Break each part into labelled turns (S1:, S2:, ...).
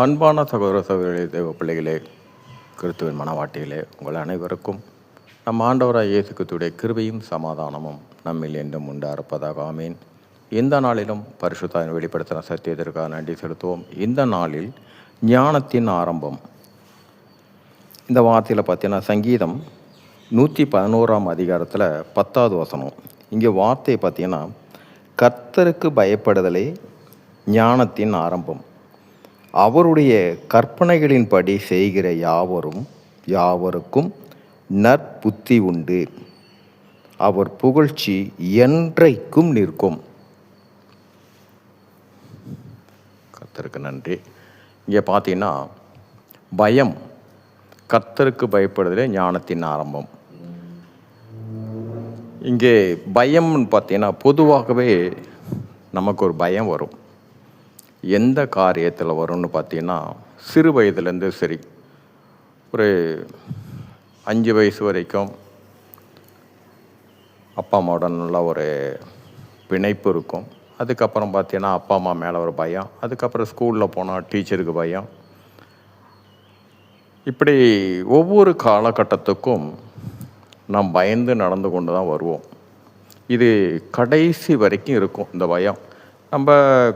S1: அன்பான சகோதர சகோதரி தேவ பிள்ளைகளே, கிறிஸ்துவின் மனவாட்டிகளே, உங்கள் அனைவருக்கும் நம் ஆண்டவராக இயேசு கிறிஸ்துவுடைய கிருபையும் சமாதானமும் நம்மில் என்றும் உண்டாயிருப்பதாக. ஆமீன். இந்த நாளிலும் பரிசுத்தாவின் வெளிப்படுத்தின சத்தியத்திற்காக நன்றி செலுத்துவோம். இந்த நாளில் ஞானத்தின் ஆரம்பம். இந்த வார்த்தையில் பார்த்தீங்கன்னா சங்கீதம் 111 அதிகாரத்தில் 10வது வசனம். இங்கே வார்த்தையை பார்த்தீங்கன்னா, கர்த்தருக்கு பயப்படுதலே ஞானத்தின் ஆரம்பம், அவருடைய கற்பனைகளின்படி செய்கிற யாவருக்கும் நற்புத்தி உண்டு, அவர் புகழ்ச்சி என்றைக்கும் நிற்கும். கர்த்தருக்கு நன்றி. இங்கே பார்த்தீங்கன்னா பயம், கர்த்தருக்கு பயப்படுதலே ஞானத்தின் ஆரம்பம். இங்கே பயம்னு பார்த்தீங்கன்னா பொதுவாகவே நமக்கு ஒரு பயம் வரும். எந்த காரியத்தில் வரும்னு பார்த்தீங்கன்னா, சிறு வயதுலேருந்து சரி, ஒரு 5 வயசு வரைக்கும் அப்பா அம்மாவோட நல்ல ஒரு பிணைப்பு இருக்கும். அதுக்கப்புறம் பார்த்தீங்கன்னா அப்பா அம்மா மேலே ஒரு பயம். அதுக்கப்புறம் ஸ்கூலில் போனால் டீச்சருக்கு பயம். இப்படி ஒவ்வொரு காலகட்டத்துக்கும் நாம் பயந்து நடந்து கொண்டு தான் வருவோம். இது கடைசி வரைக்கும் இருக்கும் இந்த பயம். நம்ம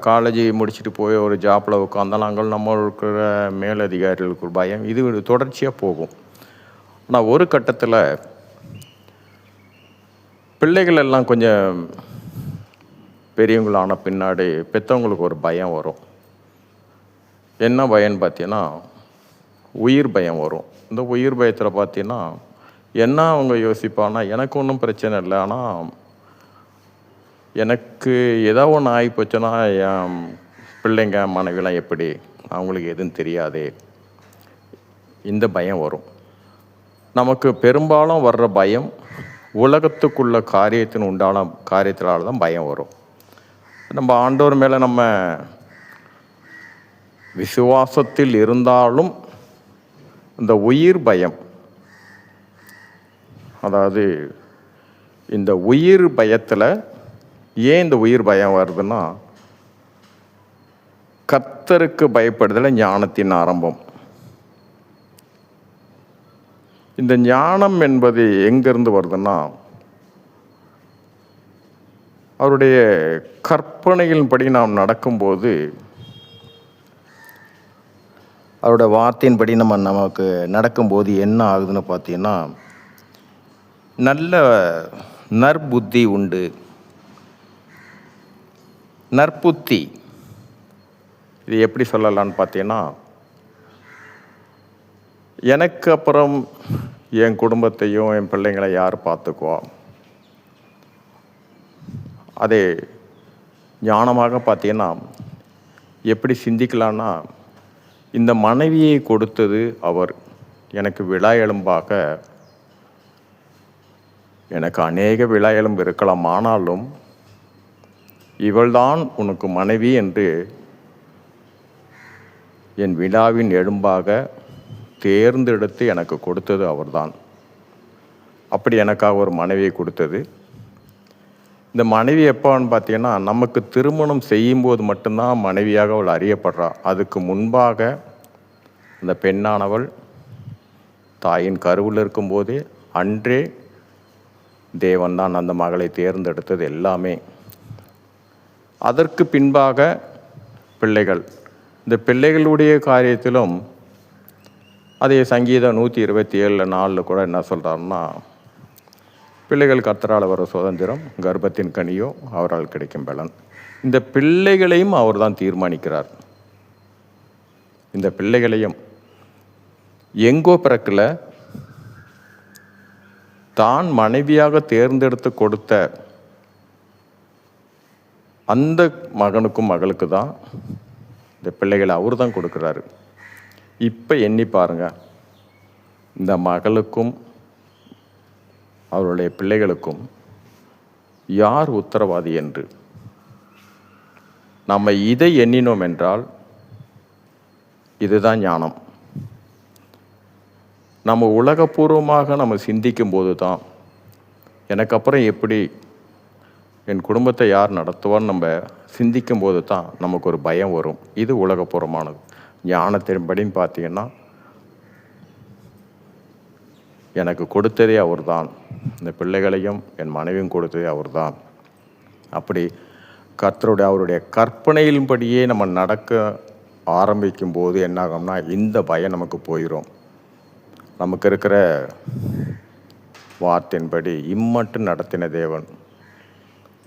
S1: காலேஜ் முடிச்சுட்டு போய் ஒரு ஜாப்பில் உட்காந்தாலும் நம்ம இருக்கிற மேலதிகாரிகளுக்கு ஒரு பயம். இது தொடர்ச்சியாக போகும். ஆனால் ஒரு கட்டத்தில் பிள்ளைகள் எல்லாம் கொஞ்சம் பெரியவங்களான பின்னாடி பெற்றவங்களுக்கு ஒரு பயம் வரும். என்ன பயம்னு பார்த்தீங்கன்னா, உயிர் பயம் வரும். இந்த உயிர் பயத்தில் பார்த்தீங்கன்னா என்ன அவங்க யோசிப்பான்னா, எனக்கு ஒன்றும் பிரச்சனை இல்லை, ஆனால் எனக்கு ஏதோ ஒன்று ஆகி போச்சுன்னா என் பிள்ளைங்க மனைவிலாம் எப்படி, அவங்களுக்கு எதுவும் தெரியாது, இந்த பயம் வரும். நமக்கு பெரும்பாலும் வர்ற பயம் உலகத்துக்குள்ள காரியத்தினால தான் பயம் வரும். நம்ம ஆண்டவர் மேலே நம்ம விசுவாசத்தில் இருந்தாலும் இந்த உயிர் பயம், அதாவது இந்த உயிர் பயத்தில் ஏன் இந்த உயிர் பயம் வருதுன்னா, கர்த்தருக்கு பயப்படுதல ஞானத்தின் ஆரம்பம். இந்த ஞானம் என்பது எங்கிருந்து வருதுன்னா, அவருடைய கற்பனைகளின்படி நாம் நடக்கும்போது, அவருடைய வார்த்தையின்படி நமக்கு நடக்கும்போது என்ன ஆகுதுன்னு பார்த்தீங்கன்னா, நல்ல நற்புத்தி உண்டு. நற்புத்தி இது எப்படி சொல்லலான்னு பார்த்தீங்கன்னா, எனக்கு அப்புறம் என் குடும்பத்தையும் என் பிள்ளைங்களை யார் பார்த்துக்குவா, அதே ஞானமாக பார்த்தீங்கன்னா எப்படி சிந்திக்கலான்னா, இந்த மனைவியை கொடுத்தது அவர், எனக்கு விழா எலும்பாக, எனக்கு அநேக விழா எலும்பு இருக்கலாம், ஆனாலும் இவள்தான் உனக்கு மனைவி என்று என் விழாவின் எலும்பாக தேர்ந்தெடுத்து எனக்கு கொடுத்தது அவர்தான். அப்படி எனக்காக ஒரு மனைவியை கொடுத்தது. இந்த மனைவி எப்போன்னு பார்த்தீங்கன்னா, நமக்கு திருமணம் செய்யும்போது மட்டும்தான் மனைவியாக அவள் அறியப்படுறா. அதுக்கு முன்பாக அந்த பெண்ணானவள் தாயின் கருவில் இருக்கும்போதே அன்றே தேவன் தான் அந்த மகளை தேர்ந்தெடுத்தது எல்லாமே. அதற்கு பின்பாக பிள்ளைகள், இந்த பிள்ளைகளுடைய காரியத்திலும் அதே சங்கீதம் 127:4 கூட என்ன சொல்கிறாருன்னா, பிள்ளைகள் கர்த்தரால் வர சுதந்திரம், கர்ப்பத்தின் கனியோ அவரால் கிடைக்கும் பலன். இந்த பிள்ளைகளையும் அவர் தான் தீர்மானிக்கிறார். இந்த பிள்ளைகளையும் எங்கோ பிறக்கல, தான் மனைவியாக தேர்ந்தெடுத்து கொடுத்த அந்த மகனுக்கும் மகளுக்கு தான் இந்த பிள்ளைகளை அவர் தான் கொடுக்குறாரு. இப்போ எண்ணி பாருங்க, இந்த மகளுக்கும் அவருடைய பிள்ளைகளுக்கும் யார் உத்தரவாதி என்று. நம்ம இதை எண்ணினோம் என்றால் இதுதான் ஞானம். நம்ம உலகபூர்வமாக நம்ம சிந்திக்கும் போது தான், எனக்கு அப்புறம் எப்படி என் குடும்பத்தை யார் நடத்துவான்னு நம்ம சிந்திக்கும் போது தான் நமக்கு ஒரு பயம் வரும். இது உலகப்புறமானது. ஞானத்தின்படின்னு பார்த்தீங்கன்னா எனக்கு கொடுத்ததே அவர்தான், இந்த பிள்ளைகளையும் என் மனைவியும் கொடுத்ததே அவர்தான். அப்படி அவருடைய கற்பனையின்படியே நம்ம நடக்க ஆரம்பிக்கும் போது என்ன ஆகும்னா இந்த பயம் நமக்கு போயிடும். நமக்கு இருக்கிற வார்த்தையின்படி இம்மட்டும் நடத்தின தேவன்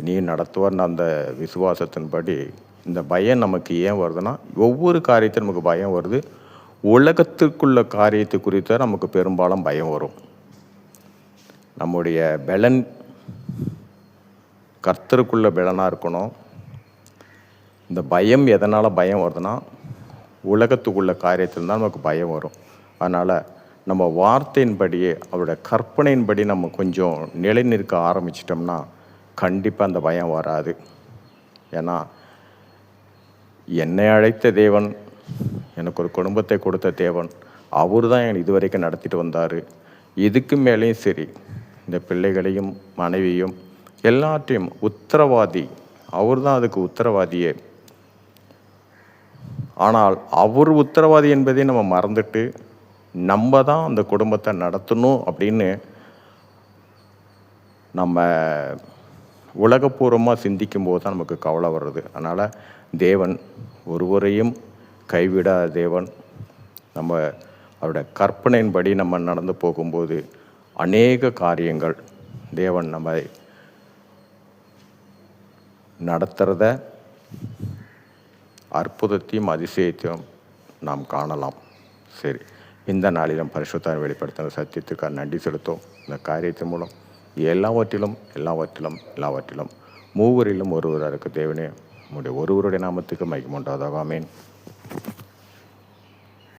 S1: இனியும் நடத்துவார்னு அந்த விசுவாசத்தின்படி இந்த பயம் நமக்கு ஏன் வருதுன்னா, ஒவ்வொரு காரியத்தையும் நமக்கு பயம் வருது. உலகத்திற்குள்ள காரியத்தை குறித்து நமக்கு பெரும்பாலும் பயம் வரும். நம்முடைய பலன் கர்த்தருக்குள்ள பலனாக இருக்கணும். இந்த பயம் எதனால் பயம் வருதுன்னா, உலகத்துக்குள்ள காரியத்தில் தான் நமக்கு பயம் வரும். அதனால் நம்ம வார்த்தையின்படியே அவருடைய கற்பனையின்படி நம்ம கொஞ்சம் நிலை நிற்க ஆரம்பிச்சிட்டோம்னா கண்டிப்பாக அந்த பயம் வராது. ஏன்னா என்னை அழைத்த தேவன், எனக்கு ஒரு குடும்பத்தை கொடுத்த தேவன், அவர் தான் என்னை இதுவரைக்கும் நடத்திட்டு வந்தார். இதுக்கு மேலேயும் சரி, இந்த பிள்ளைகளையும் மனைவியும் எல்லாத்தையும் உத்தரவாதி அவர் தான், அதுக்கு உத்தரவாதியே. ஆனால் அவர் உத்தரவாதி என்பதை நம்ம மறந்துட்டு நம்ம தான் அந்த குடும்பத்தை நடத்தணும் அப்படின்னு நம்ம உலகப்பூர்வமாக சிந்திக்கும் போது தான் நமக்கு கவலை வருது. அதனால் தேவன் ஒருவரையும் கைவிடாத தேவன். நம்ம அவருடைய கற்பனையின்படி நம்ம நடந்து போகும்போது அநேக காரியங்கள் தேவன் நம்ம நடத்துகிறத அற்புதத்தையும் அதிசயத்தையும் நாம் காணலாம். சரி, இந்த நாளிலும் பரிசுத்தர் வெளிப்படுத்தின சத்தியத்துக்காக நன்றி செலுத்தும். இந்த காரியத்தின் மூலம் எல்லாவற்றிலும் மூவரிலும் ஒருவராக இருக்க தேவனே, உங்களுடைய ஒருவருடைய நாமத்துக்கு மகிமை உண்டாவதாக. ஆமென்.